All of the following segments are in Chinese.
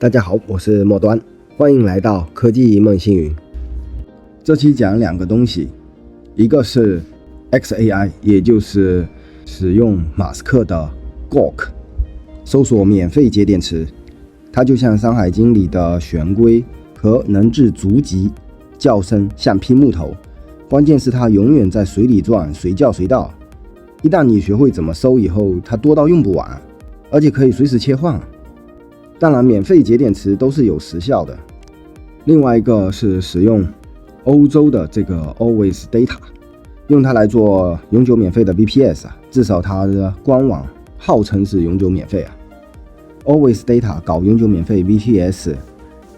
大家好，我是末端，欢迎来到科技一梦星云。这期讲两个东西，一个是 XAI， 也就是使用马斯克的 Grok 搜索免费节点池，它就像《山海经》里的玄龟和能治足疾，叫声像劈木头，关键是它永远在水里转，随叫随到。一旦你学会怎么搜以后，它多到用不完，而且可以随时切换。当然，免费节点池都是有时效的。另外一个是使用欧洲的这个 Always Data， 用它来做永久免费的 VPS 至少它的官网号称是永久免费Always Data 搞永久免费 VPS，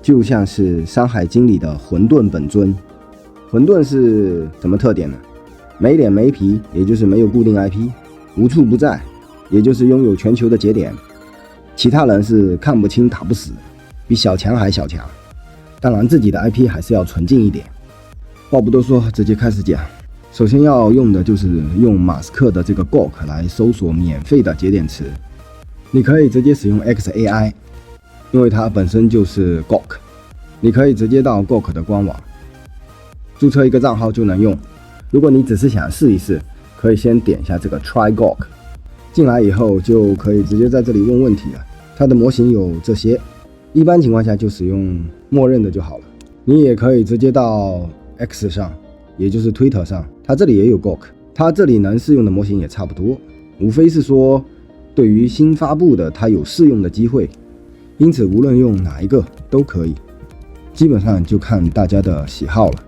就像是《山海经》里的混沌本尊。混沌是什么特点呢？没脸没皮，也就是没有固定 IP， 无处不在，也就是拥有全球的节点。其他人是看不清打不死，比小强还小强。当然自己的 IP 还是要纯净一点。话不多说，直接开始讲。首先要用的就是用马斯克的这个 Grok 来搜索免费的节点池。你可以直接使用 XAI， 因为它本身就是 Grok， 你可以直接到 Grok 的官网注册一个账号就能用。如果你只是想试一试，可以先点一下这个 Try Grok， 进来以后就可以直接在这里问问题了。它的模型有这些，一般情况下就使用默认的就好了。你也可以直接到 X 上，也就是 Twitter 上，它这里也有 Grok， 它这里能适用的模型也差不多，无非是说对于新发布的它有试用的机会，因此无论用哪一个都可以，基本上就看大家的喜好了。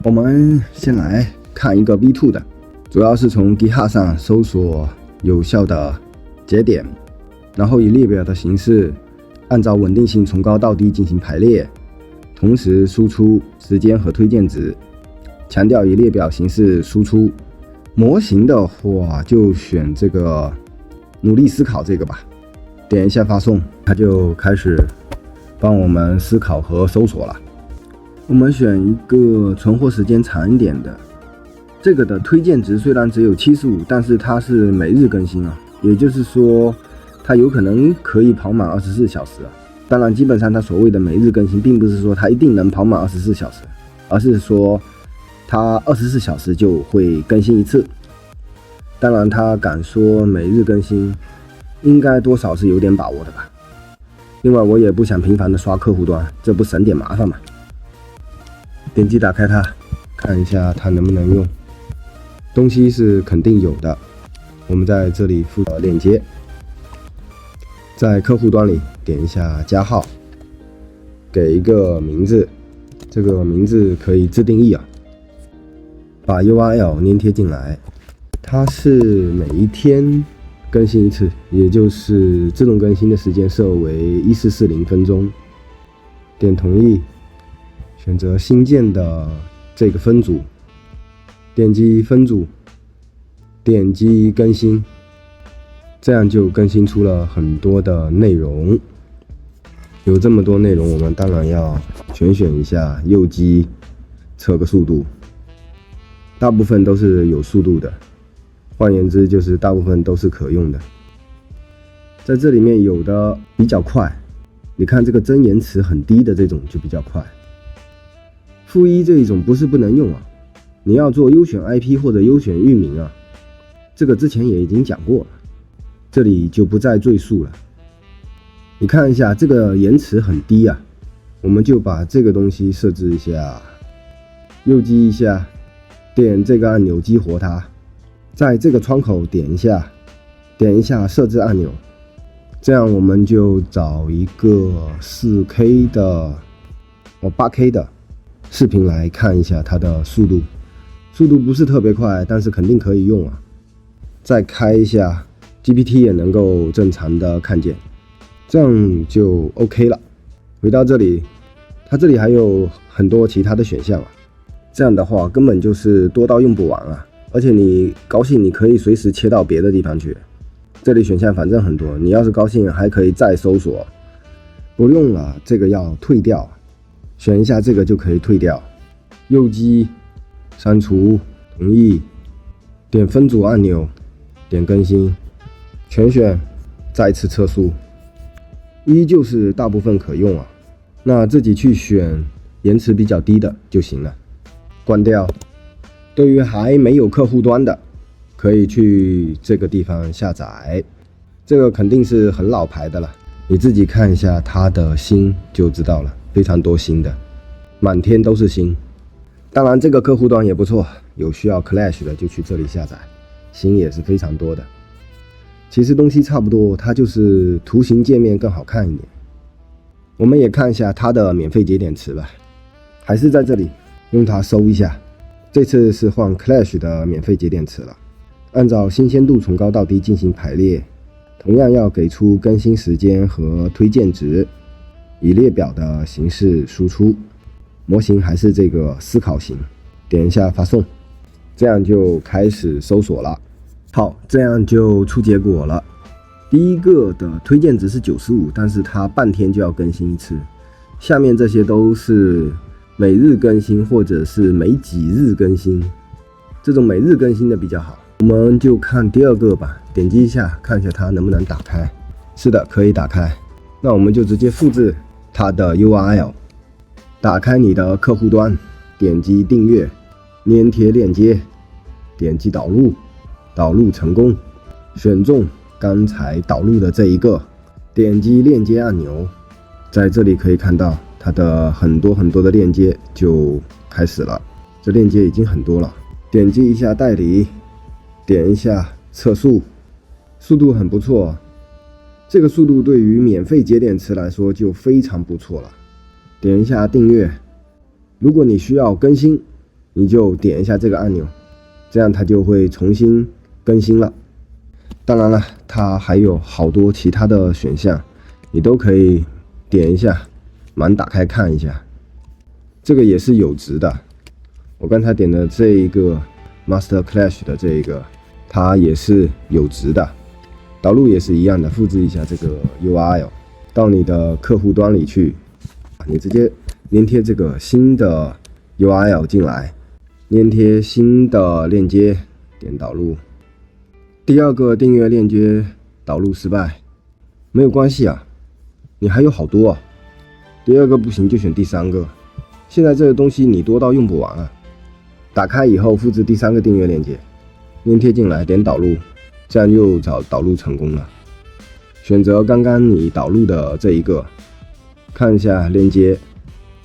我们先来看一个 V2 的，主要是从 GitHub 上搜索有效的节点，然后以列表的形式按照稳定性从高到低进行排列，同时输出时间和推荐值，强调以列表形式输出。模型的话就选这个努力思考这个吧，点一下发送，它就开始帮我们思考和搜索了。我们选一个存活时间长一点的，这个的推荐值虽然只有75，但是它是每日更新也就是说它有可能可以跑满24小时当然基本上它所谓的每日更新并不是说它一定能跑满24小时，而是说它24小时就会更新一次。当然它敢说每日更新，应该多少是有点把握的吧。另外我也不想频繁的刷客户端，这不省点麻烦吗？点击打开它，看一下它能不能用。东西是肯定有的，我们在这里附链接，在客户端里点一下加号，给一个名字，这个名字可以自定义把 URL 粘贴进来。它是每一天更新一次，也就是自动更新的时间设为1440分钟。点同意，选择新建的这个分组，点击分组，点击更新，这样就更新出了很多的内容。有这么多内容，我们当然要选一下右击，测个速度。大部分都是有速度的，换言之就是大部分都是可用的。在这里面有的比较快，你看这个增延迟很低的这种就比较快。-1这一种不是不能用你要做优选 IP 或者优选域名这个之前也已经讲过了，这里就不再赘述了。你看一下这个延迟很低我们就把这个东西设置一下，右击一下，点这个按钮激活它，在这个窗口点一下设置按钮，这样我们就找一个 4K 的8K 的视频来看一下它的速度不是特别快，但是肯定可以用再开一下 GPT 也能够正常的看见，这样就 OK 了。回到这里，它这里还有很多其他的选项这样的话根本就是多到用不完而且你高兴你可以随时切到别的地方去，这里选项反正很多，你要是高兴还可以再搜索。不用了，这个要退掉，选一下这个就可以退掉，右击删除，同意，点分组按钮，点更新，全选，再次测速。依旧是大部分可用啊。那自己去选延迟比较低的就行了。关掉。对于还没有客户端的，可以去这个地方下载，这个肯定是很老牌的了，你自己看一下它的星就知道了，非常多星的，满天都是星。当然这个客户端也不错，有需要 Clash 的就去这里下载，星也是非常多的。其实东西差不多，它就是图形界面更好看一点。我们也看一下它的免费节点池吧，还是在这里用它搜一下。这次是换 Clash 的免费节点池了，按照新鲜度从高到低进行排列，同样要给出更新时间和推荐值，以列表的形式输出。模型还是这个思考型，点一下发送，这样就开始搜索了。好，这样就出结果了。第一个的推荐值是95，但是它半天就要更新一次。下面这些都是每日更新或者是每几日更新，这种每日更新的比较好。我们就看第二个吧，点击一下看一下它能不能打开。是的，可以打开。那我们就直接复制它的 URL， 打开你的客户端，点击订阅，粘贴链接，点击导入，导入成功，选中刚才导入的这一个，点击链接按钮，在这里可以看到它的很多的链接就开始了，这链接已经很多了。点击一下代理，点一下测速，速度很不错，这个速度对于免费节点池来说就非常不错了。点一下订阅，如果你需要更新，你就点一下这个按钮，这样它就会重新更新了。当然了，它还有好多其他的选项，你都可以点一下，马上打开看一下。这个也是有值的，我刚才点的这一个 Master Clash 的这一个，它也是有值的。导入也是一样的，复制一下这个 URL 到你的客户端里去，你直接粘贴这个新的 URL 进来，粘贴新的链接，点导入。第二个订阅链接导入失败，没有关系啊，你还有好多啊。第二个不行就选第三个，现在这个东西你多到用不完啊。打开以后复制第三个订阅链接，粘贴进来，点导入，这样又导入成功了。选择刚刚你导入的这一个，看一下链接，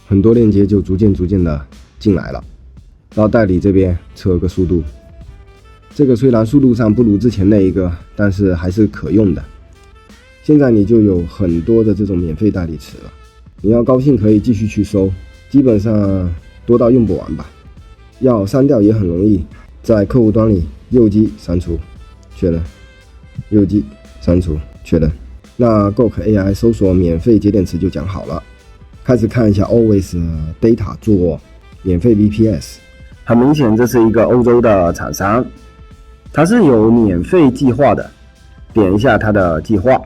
很多链接就逐渐的进来了。到代理这边测个速度，这个虽然速度上不如之前那一个，但是还是可用的。现在你就有很多的这种免费代理池了，你要高兴可以继续去搜，基本上多到用不完吧。要删掉也很容易，在客户端里右击删除，确认，右击删除，确认。那 Gok AI 搜索免费节点池就讲好了，开始看一下 Always Data 做免费 VPS。很明显这是一个欧洲的厂商，它是有免费计划的，点一下它的计划，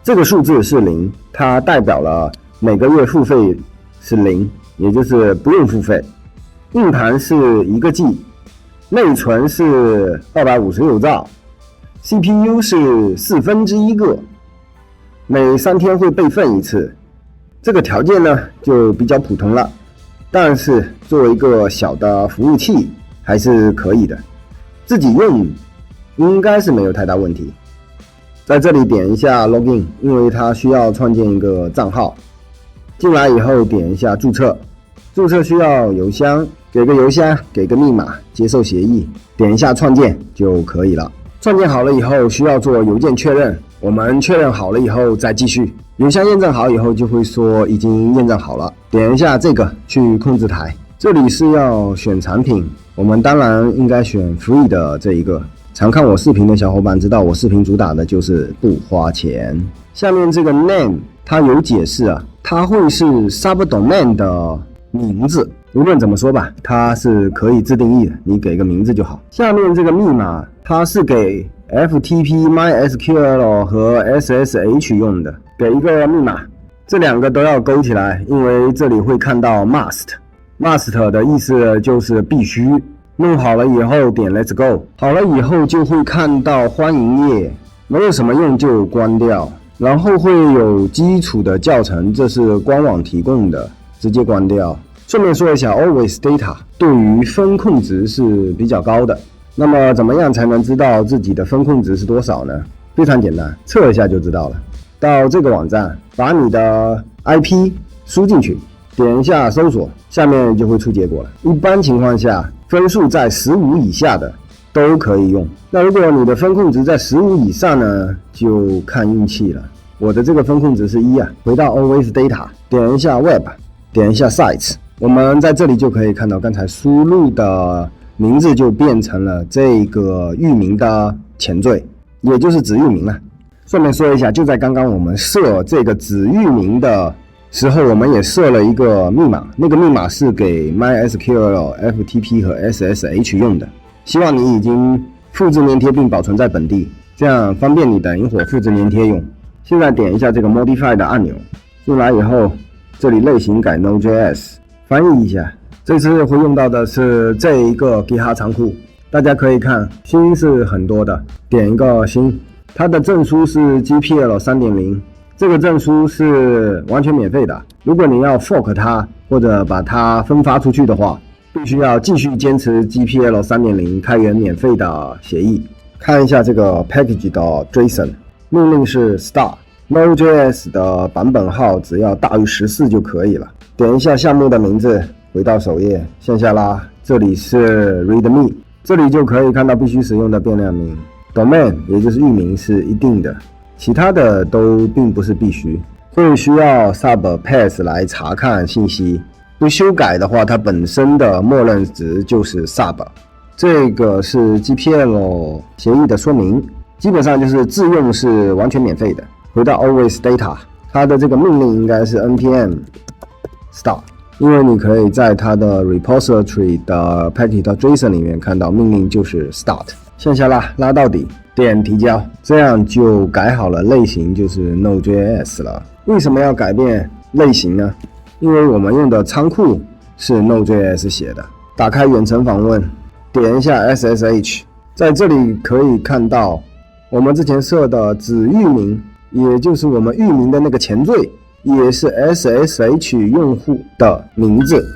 这个数字是0，它代表了每个月付费是0，也就是不用付费。硬盘是1个 G， 内存是256兆， CPU 是1/4个，每3天会备份一次。这个条件呢就比较普通了，但是作为一个小的服务器还是可以的，自己用应该是没有太大问题。在这里点一下 Login， 因为它需要创建一个账号。进来以后点一下注册，注册需要邮箱，给个邮箱，给个密码，接受协议，点一下创建就可以了。创建好了以后需要做邮件确认，我们确认好了以后再继续。邮箱验证好以后就会说已经验证好了，点一下这个去控制台，这里是要选产品，我们当然应该选 Free 的这一个。常看我视频的小伙伴知道我视频主打的就是不花钱。下面这个 name 它有解释啊，它会是 subdomain 的名字，无论怎么说吧，它是可以自定义的，你给个名字就好。下面这个密码它是给 FTP、MySQL 和 SSH 用的，给一个密码，这2个都要勾起来，因为这里会看到 must 的意思就是必须。弄好了以后点 Let's Go， 好了以后就会看到欢迎页，没有什么用就关掉。然后会有基础的教程，这是官网提供的，直接关掉。顺便说一下 ，Always Data 对于分控值是比较高的。那么怎么样才能知道自己的分控值是多少呢？非常简单，测一下就知道了。到这个网站，把你的 IP 输进去，点一下搜索，下面就会出结果了。一般情况下，分数在15以下的都可以用。那如果你的分控值在15以上呢，就看运气了。我的这个分控值是1啊。回到 Always Data， 点一下 Web， 点一下 Sites， 我们在这里就可以看到刚才输入的名字就变成了这个域名的前缀，也就是子域名了。顺便说一下，就在刚刚我们设这个子域名的时候，我们也设了一个密码，那个密码是给 MySQL、FTP 和 SSH 用的。希望你已经复制粘贴并保存在本地，这样方便你等一会儿复制粘贴用。现在点一下这个 Modify 的按钮，进来以后，这里类型改 Node.js， 翻译一下。这次会用到的是这一个 GitHub 仓库，大家可以看新是很多的，点一个新。它的证书是 GPL 3.0， 这个证书是完全免费的。如果你要 fork 它或者把它分发出去的话，必须要继续坚持 GPL 3.0 开源免费的协议。看一下这个 package 的 JSON， 命令是 start， Node.js 的版本号只要大于14就可以了。点一下项目的名字，回到首页，向下拉，这里是 README， 这里就可以看到必须使用的变量名。Domain 也就是域名是一定的，其他的都并不是必须，会需要 subpass 来查看信息。不修改的话，它本身的默认值就是 sub。这个是 GPL 协议的说明，基本上就是自用是完全免费的。回到 Always Data， 它的这个命令应该是 npm start， 因为你可以在它的 repository 的 package.json 里面看到命令就是 start。向下拉到底，点提交，这样就改好了类型，就是 Node.js 了。为什么要改变类型呢？因为我们用的仓库是 Node.js 写的。打开远程访问，点一下 SSH， 在这里可以看到我们之前设的子域名，也就是我们域名的那个前缀，也是 SSH 用户的名字，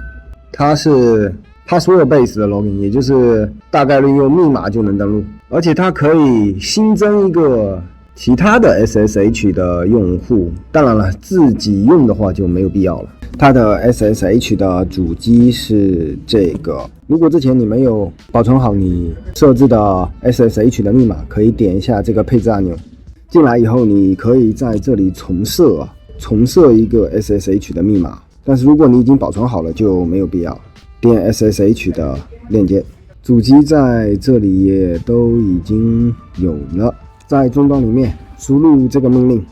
它是password base 的 login， 也就是大概率用密码就能登录，而且它可以新增一个其他的 SSH 的用户，当然了，自己用的话就没有必要了。它的 SSH 的主机是这个，如果之前你没有保存好你设置的 SSH 的密码，可以点一下这个配置按钮。进来以后，你可以在这里重设一个 SSH 的密码，但是如果你已经保存好了，就没有必要。点 SSH 的链接，主机在这里也都已经有了。在终端里面输入这个命令，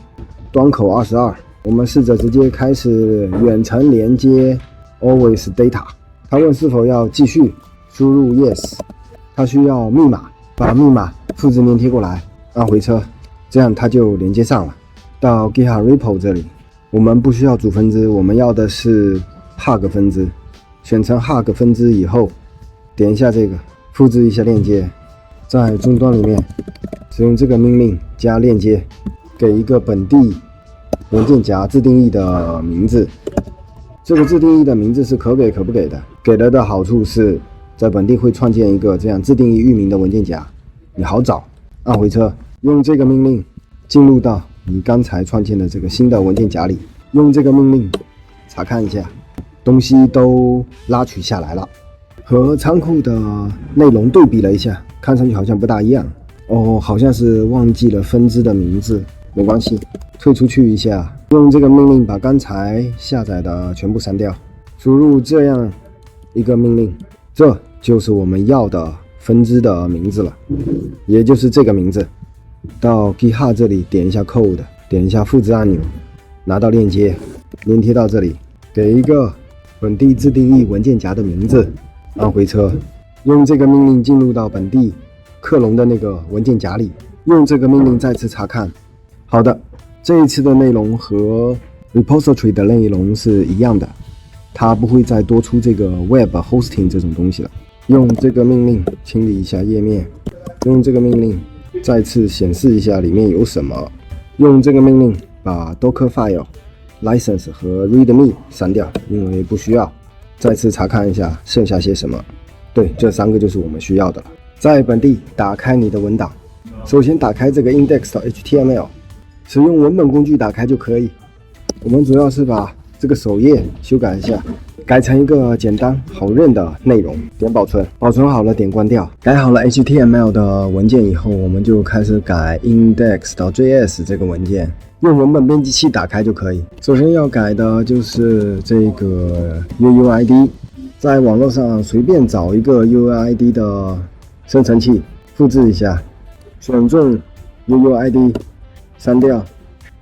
端口22，我们试着直接开始远程连接 Always Data。他问是否要继续，输入 Yes。他需要密码，把密码复制粘贴过来，按回车，这样它就连接上了。到 GitHub Repo 这里，我们不需要主分支，我们要的是 Hug 分支。选成 Hug 分支以后，点一下这个，复制一下链接，在终端里面使用这个命令加链接，给一个本地文件夹自定义的名字。这个自定义的名字是可给可不给的，给了的好处是在本地会创建一个这样自定义域名的文件夹，你好找。按回车，用这个命令进入到你刚才创建的这个新的文件夹里，用这个命令查看一下。东西都拉取下来了，和仓库的内容对比了一下，看上去好像不大一样。好像是忘记了分支的名字，没关系，退出去一下，用这个命令把刚才下载的全部删掉，输入这样一个命令，这就是我们要的分支的名字了，也就是这个名字。到 GitHub 这里点一下 Code， 点一下复制按钮，拿到链接，连贴到这里，给一个本地自定义文件夹的名字，按回车，用这个命令进入到本地克隆的那个文件夹里，用这个命令再次查看。好的，这一次的内容和 repository 的内容是一样的，它不会再多出这个 web hosting 这种东西了。用这个命令清理一下页面，用这个命令再次显示一下里面有什么，用这个命令把 Dockerfile、license 和 readme 删掉，因为不需要。再次查看一下剩下些什么。对，这3个就是我们需要的了。在本地打开你的文档，首先打开这个 index.html， 使用文本工具打开就可以。我们主要是把这个首页修改一下，改成一个简单好认的内容，点保存，保存好了点关掉。改好了 HTML 的文件以后，我们就开始改 index.js 这个文件，用文本编辑器打开就可以。首先要改的就是这个 UUID， 在网络上随便找一个 UUID 的生成器，复制一下，选中 UUID， 删掉，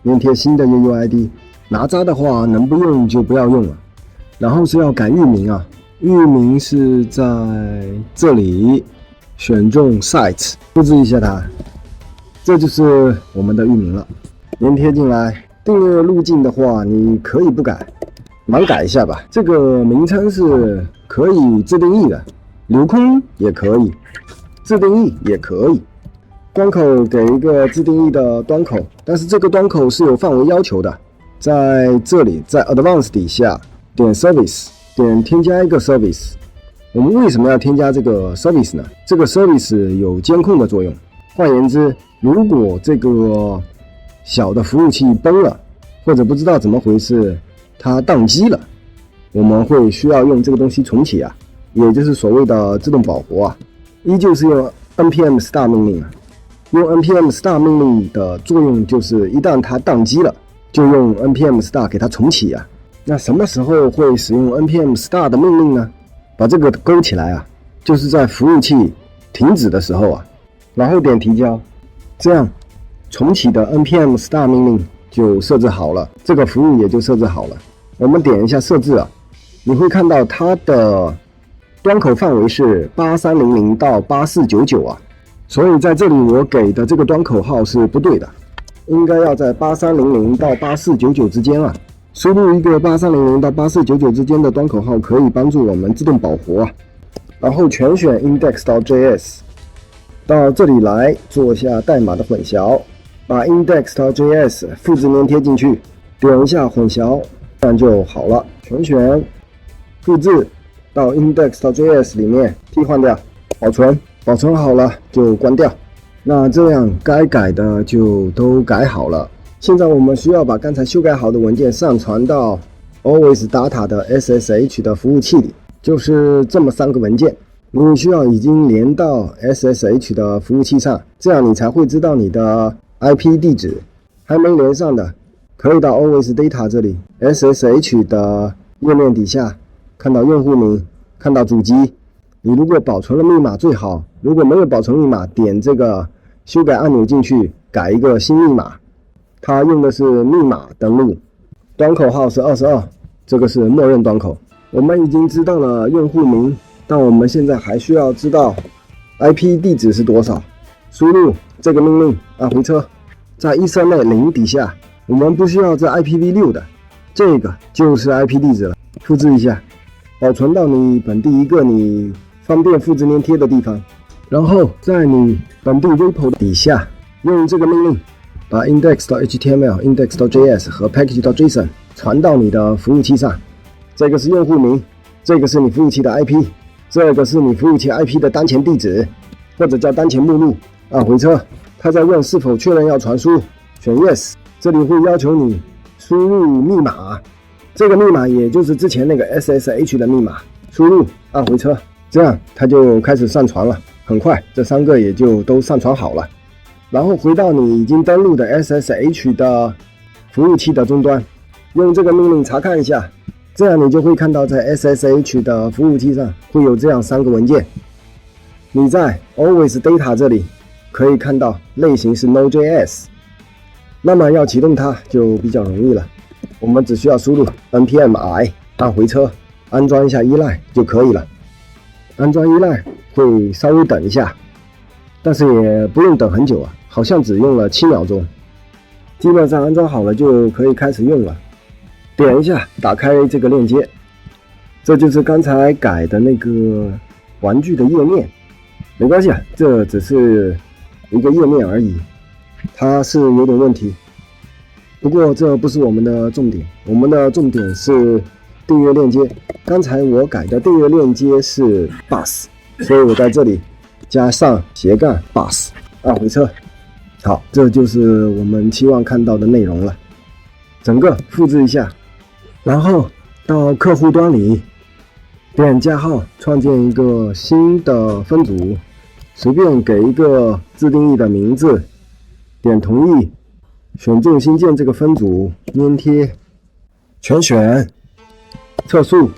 粘贴新的 UUID。哪吒的话能不用就不要用了。然后是要改域名啊，域名是在这里，选中 sites， 复制一下它，这就是我们的域名了，粘贴进来。订阅路径的话，你可以不改，盲改一下吧。这个名称是可以自定义的，留空也可以，自定义也可以。端口给一个自定义的端口，但是这个端口是有范围要求的。在这里，在 Advanced 底下点 Service， 点添加一个 Service。我们为什么要添加这个 Service 呢？这个 Service 有监控的作用。换言之，如果这个小的服务器崩了，或者不知道怎么回事，它宕机了，我们会需要用这个东西重启啊，也就是所谓的自动保活啊。依旧是用 npm start 命令啊。用 npm start 命令的作用就是一旦它宕机了，就用 npm start 给它重启啊。那什么时候会使用 npm start 的命令呢？把这个勾起来啊，就是在服务器停止的时候啊，然后点提交，这样重启的 npm start 命令就设置好了，这个服务也就设置好了。我们点一下设置啊，你会看到它的端口范围是8300到8499啊，所以在这里我给的这个端口号是不对的。应该要在8300到8499之间啊，输入一个8300到8499之间的端口号，可以帮助我们自动保活啊。然后全选 index.js， 到这里来做一下代码的混淆，把 index.js 复制粘贴进去，点一下混淆，这样就好了。全选复制到 index.js 里面替换掉，保存，保存好了就关掉。那这样该改的就都改好了。现在我们需要把刚才修改好的文件上传到 Always Data 的 SSH 的服务器里，就是这么3个文件。你需要已经连到 SSH 的服务器上，这样你才会知道你的 IP 地址。还没连上的，可以到 Always Data 这里 SSH 的页面底下看到用户名，看到主机。你如果保存了密码最好，如果没有保存密码，点这个修改按钮进去，改一个新密码。它用的是密码登录，端口号是22，这个是默认端口。我们已经知道了用户名，但我们现在还需要知道 IP 地址是多少。输入这个命令，按回车，在 Ethernet 0底下，我们不需要这 IPv6 的，这个就是 IP 地址了。复制一下，保存到你本地一个你方便复制粘贴的地方，然后在你本地 repo 底下用这个命令把 index.html、index.js 和 package.json 传到你的服务器上。这个是用户名，这个是你服务器的 IP， 这个是你服务器 IP 的当前地址，或者叫当前目录。按回车，它在问是否确认要传输，选 yes。这里会要求你输入密码，这个密码也就是之前那个 SSH 的密码，输入，按回车。这样它就开始上传了，很快这3个也就都上传好了。然后回到你已经登录的 SSH 的服务器的终端，用这个命令查看一下，这样你就会看到在 SSH 的服务器上会有这样3个文件。你在 Always Data 这里可以看到类型是 Node.js， 那么要启动它就比较容易了，我们只需要输入 npm i， 按回车，安装一下依赖就可以了。安装依赖会稍微等一下，但是也不用等很久啊，好像只用了7秒钟。基本上安装好了就可以开始用了。点一下，打开这个链接，这就是刚才改的那个玩具的页面。没关系啊，这只是一个页面而已，它是有点问题，不过这不是我们的重点，我们的重点是订阅链接。刚才我改的订阅链接是 bus， 所以我在这里加上/bus， 按回车。好，这就是我们期望看到的内容了。整个复制一下，然后到客户端里点加号，创建一个新的分组，随便给一个自定义的名字，点同意，选中新建这个分组，粘贴，全选，测速，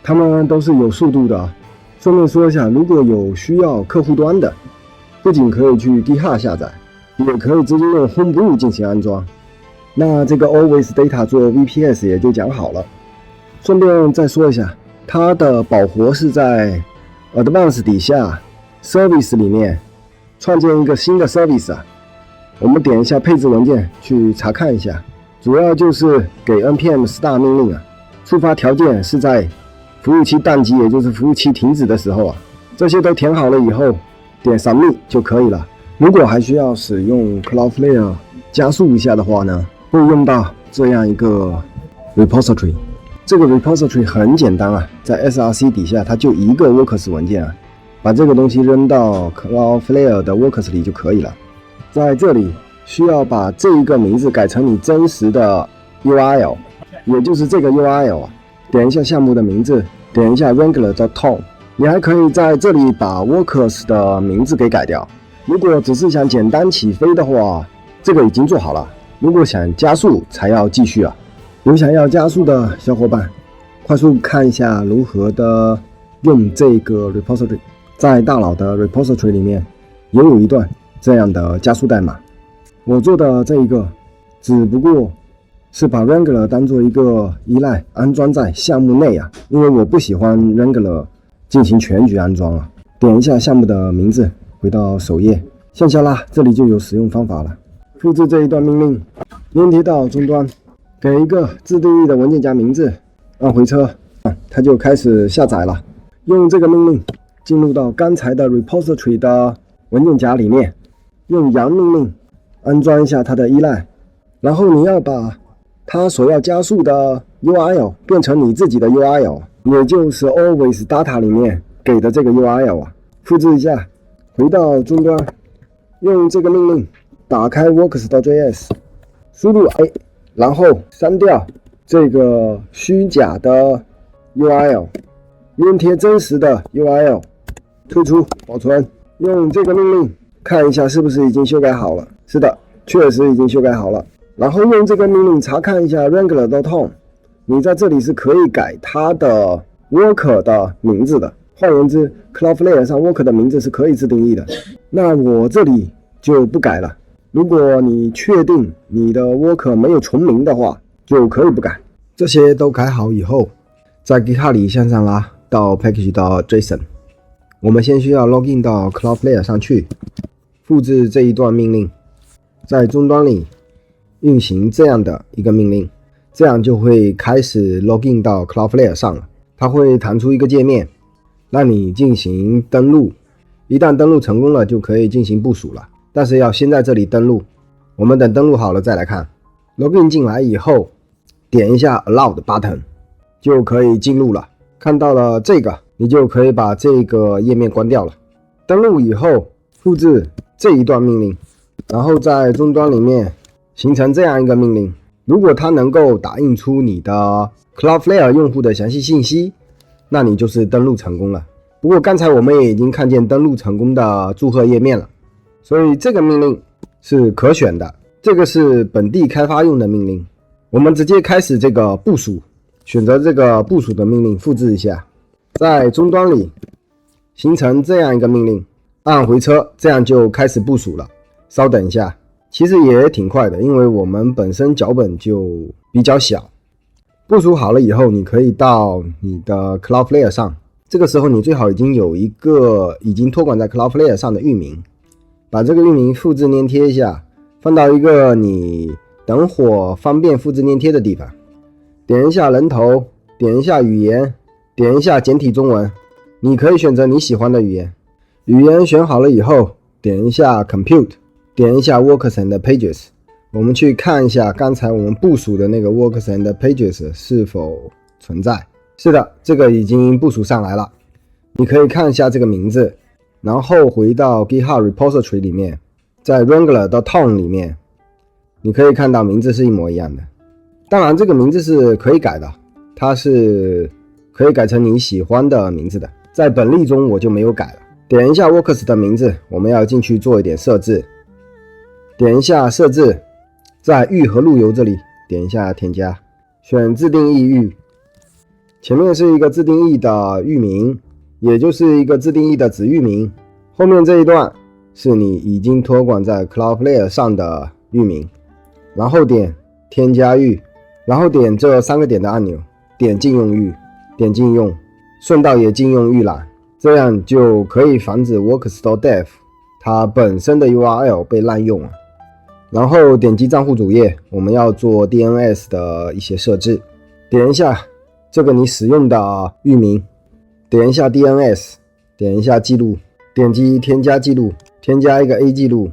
它们都是有速度的。顺便说一下，如果有需要客户端的，不仅可以去 GitHub 下载，也可以直接用 Homebrew 进行安装。那这个 Always Data 做 VPS 也就讲好了。顺便再说一下，它的保活是在 Advanced 底下 Service 里面创建一个新的 Service 啊。我们点一下配置文件去查看一下，主要就是给 npm start 命令啊，触发条件是在服务器宕机，也就是服务器停止的时候啊。这些都填好了以后，点 Submit 就可以了。如果还需要使用 Cloudflare 加速一下的话呢，会用到这样一个 repository。这个 repository 很简单啊，在 src 底下它就一个 works 文件啊，把这个东西扔到 Cloudflare 的 works 里就可以了。在这里需要把这一个名字改成你真实的 URL， 也就是这个 URL 啊。点一下项目的名字，点一下 Wrangler.tom。你还可以在这里把 workers 的名字给改掉。如果只是想简单起飞的话，这个已经做好了。如果想加速才要继续啊。有想要加速的小伙伴，快速看一下如何的用这个 repository。在大佬的 repository 里面也有一段这样的加速代码。我做的这一个只不过是把 Wrangler 当做一个依赖安装在项目内啊，因为我不喜欢 Wrangler 进行全局安装啊。点一下项目的名字，回到首页，向下拉，这里就有使用方法了。复制这一段命令，粘贴到终端，给一个自定义的文件夹名字，按回车，它就开始下载了。用这个命令进入到刚才的 repository 的文件夹里面，用羊命令安装一下它的依赖，然后你要把它所要加速的 URL 变成你自己的 URL， 也就是 Always Data 里面给的这个 URL 啊。复制一下，回到终端，用这个命令打开 works.js， 输入 A， 然后删掉这个虚假的 URL， 粘贴真实的 URL， 退出保存。用这个命令看一下是不是已经修改好了。是的，确实已经修改好了。然后用这个命令查看一下 Wrangler.tom， 你在这里是可以改它的 worker 的名字的。换言之 Cloudflare 上 worker 的名字是可以自定义的。那我这里就不改了。如果你确定你的 worker 没有重名的话，就可以不改。这些都改好以后，在 GitHub 里向上拉到 package.json。我们先需要 login 到 Cloudflare 上去，复制这一段命令，在终端里运行这样的一个命令，这样就会开始 login 到 Cloudflare 上了。它会弹出一个界面，让你进行登录。一旦登录成功了，就可以进行部署了。但是要先在这里登录，我们等登录好了再来看。login 进来以后，点一下 Allowed button 就可以进入了。看到了这个，你就可以把这个页面关掉了。登录以后，复制这一段命令，然后在终端里面形成这样一个命令。如果它能够打印出你的 Cloudflare 用户的详细信息，那你就是登录成功了。不过刚才我们也已经看见登录成功的祝贺页面了，所以这个命令是可选的。这个是本地开发用的命令。我们直接开始这个部署，选择这个部署的命令，复制一下，在终端里形成这样一个命令，按回车，这样就开始部署了。稍等一下，其实也挺快的，因为我们本身脚本就比较小。部署好了以后，你可以到你的 Cloudflare 上，这个时候你最好已经有一个已经托管在 Cloudflare 上的域名，把这个域名复制粘贴一下，放到一个你等会方便复制粘贴的地方。点一下人头，点一下语言，点一下简体中文，你可以选择你喜欢的语言。语言选好了以后，点一下 Compute， 点一下 Works and Pages，我们去看一下刚才我们部署的那个 Works and Pages 是否存在。是的，这个已经部署上来了。你可以看一下这个名字，然后回到 GitHub Repository 里面，在 Wrangler.tom 里面，你可以看到名字是一模一样的。当然这个名字是可以改的，它是可以改成你喜欢的名字的，在本例中我就没有改了。点一下 Works 的名字，我们要进去做一点设置。点一下设置，在域和路由这里点一下添加，选自定义域，前面是一个自定义的域名，也就是一个自定义的子域名，后面这一段是你已经托管在 Cloudflare 上的域名，然后点添加域，然后点这3个点的按钮，点禁用域，点禁用，顺道也禁用预览，这样就可以防止 Works.dev 它本身的 URL 被滥用了。然后点击账户主页，我们要做 DNS 的一些设置，点一下这个你使用的域名，点一下 DNS， 点一下记录，点击添加记录，添加一个 A 记录，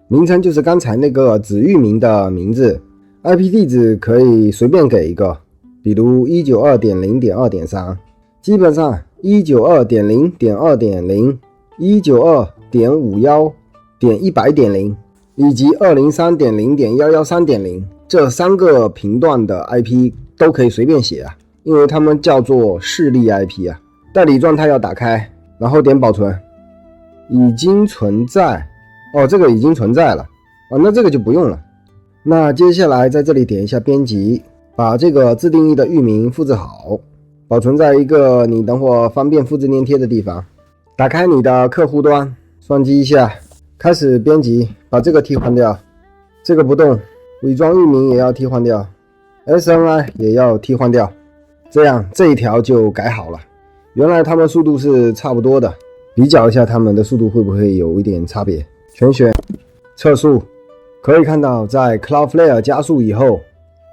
名称就是刚才那个子域名的名字， IP 地址可以随便给一个，比如 192.0.2.3， 基本上 192.0.2.0 192.51.100.0 以及 203.0.113.0 这3个频段的 IP 都可以随便写啊，因为它们叫做示例 IP 啊。代理状态要打开，然后点保存，已经存在哦，这个已经存在了那这个就不用了。那接下来在这里点一下编辑，把这个自定义的域名复制好，保存在一个你等会方便复制粘贴的地方。打开你的客户端，双击一下，开始编辑，把这个替换掉，这个不动，伪装域名也要替换掉， SNI 也要替换掉，这样这一条就改好了。原来它们速度是差不多的，比较一下它们的速度会不会有一点差别。全选测速，可以看到在 Cloudflare 加速以后，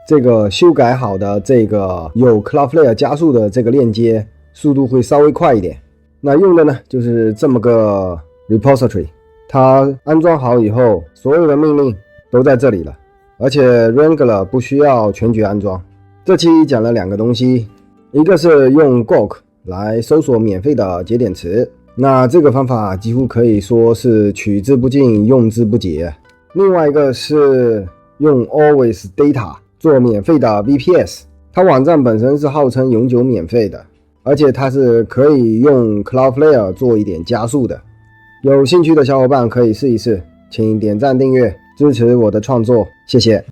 这个修改好的这个有 Cloudflare 加速的这个链接速度会稍微快一点。那用的呢就是这么个 repository， 它安装好以后所有的命令都在这里了，而且 Wrangler 不需要全局安装。这期讲了2个东西，一个是用 Gawk 来搜索免费的节点词，那这个方法几乎可以说是取之不尽用之不竭。另外一个是用 Always Data 做免费的 VPS， 它网站本身是号称永久免费的，而且它是可以用 Cloudflare 做一点加速的。有兴趣的小伙伴可以试一试，请点赞订阅支持我的创作，谢谢。